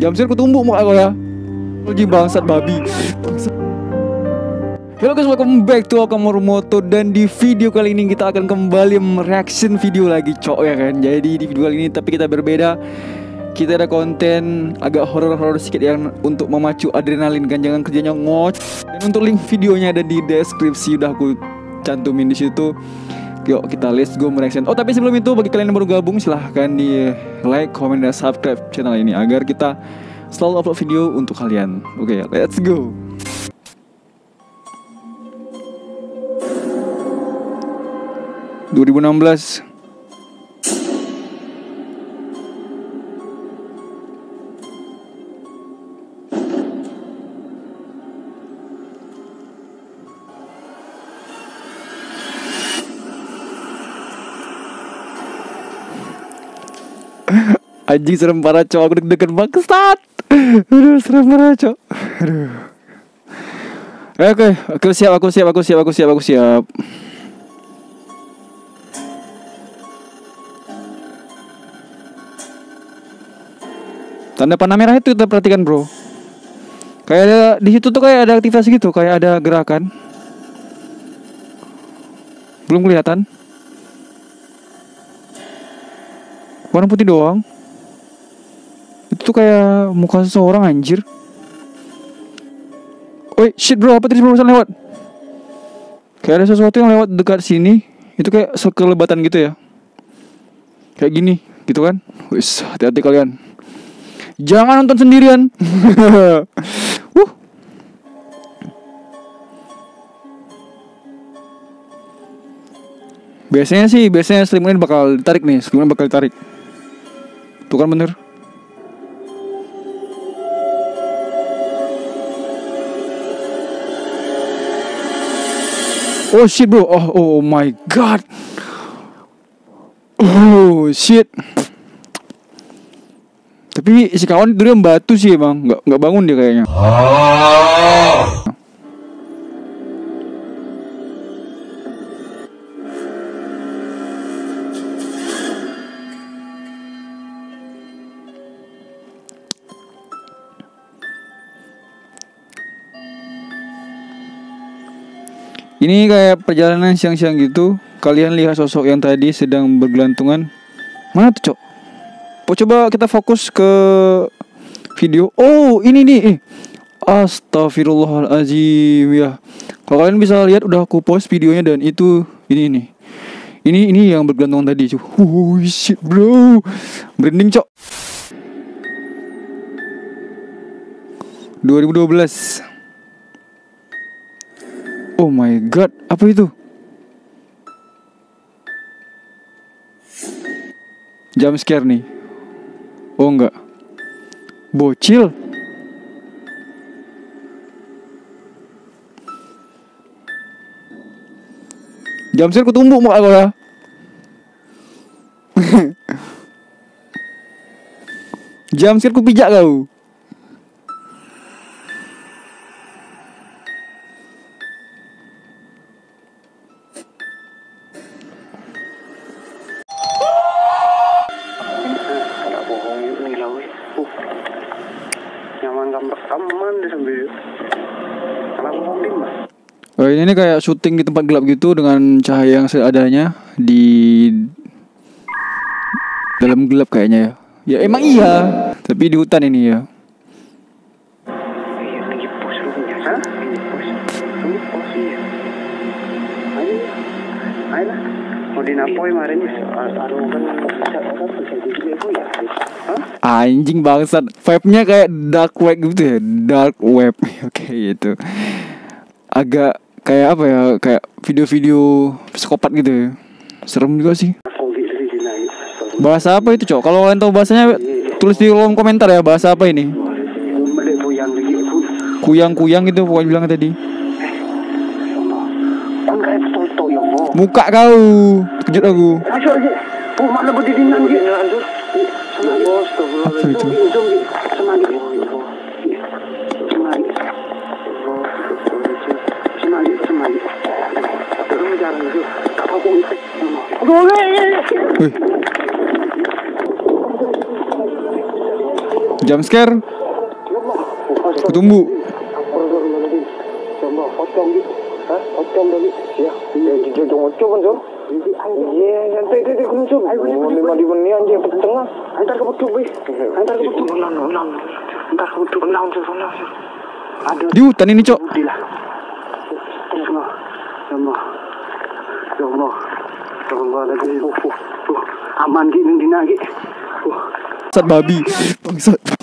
Jamsir kutumbuk muka kau ya. Lagi bangsat babi. Halo guys, welcome back to Akamorumoto. Dan di video kali ini kita akan kembali mereaction video lagi cok ya kan. Jadi di video kali ini tapi kita berbeda. Kita ada konten agak horor-horor sedikit yang untuk memacu adrenalin kan. Jangan kerjanya ngoc. Dan untuk link videonya ada di deskripsi, udah aku cantumin di situ. Yuk kita let's go mereaction. Oh tapi sebelum itu bagi kalian yang baru gabung silahkan di like, comment, dan subscribe channel ini agar kita selalu upload video untuk kalian. Oke, let's go. ...2016 Anjing serem parah cok, aku deg-degan bangsat. Aduh serem parah cok. Aduh. Oke, aku siap. Tanda panah merah itu kita perhatikan bro. Kayak ada di situ tuh kayak ada aktivitas gitu, kayak ada gerakan. Belum kelihatan. Warna putih doang. Itu tuh kayak muka seseorang anjir. Oi shit bro, apa tadi barusan lewat? Kayak ada sesuatu yang lewat dekat sini. Itu kayak sekelebatan gitu ya. Kayak gini, gitu kan. Wis, hati-hati kalian. Jangan nonton sendirian. Biasanya Slim ini bakal ditarik nih. Tuh kan bener. Oh shit bro. Oh my god. Oh shit. Tapi si kawan itu dia membatu sih emang, nggak bangun dia kayaknya. Ini kayak perjalanan siang-siang gitu. Kalian lihat sosok yang tadi sedang bergelantungan. Mana tuh cok? Coba kita fokus ke video. Oh ini nih. Astagfirullahaladzim ya. Kalau kalian bisa lihat udah aku post videonya dan itu ini nih. Ini yang bergelantungan tadi. Shit bro. Merinding cok. 2012. Oh my god, apa itu? Jump scare nih. Oh enggak. Bocil. Jump scare kutumbuk muka kau ya. Jump scare kupijak kau. Oh, ini kayak syuting di tempat gelap gitu dengan cahaya yang seadanya di dalam gelap kayaknya ya. Ya emang iya, tapi di hutan ini ya. Anjing bangsat, vibe-nya kayak dark web gitu ya, dark web. Oke gitu. Agak kayak apa ya, kayak video-video psikopat gitu ya. Serem juga sih. Bahasa apa itu cok? Kalau kalian tahu bahasanya tulis di kolom komentar ya. Bahasa apa ini? Kuyang-kuyang gitu pokoknya bilang tadi. Muka kau, kejut aku. Apa itu? Jump scare. Tunggu. Di hutan ini, Cok. Aman gini dina. Bangsat babi. Bangsat.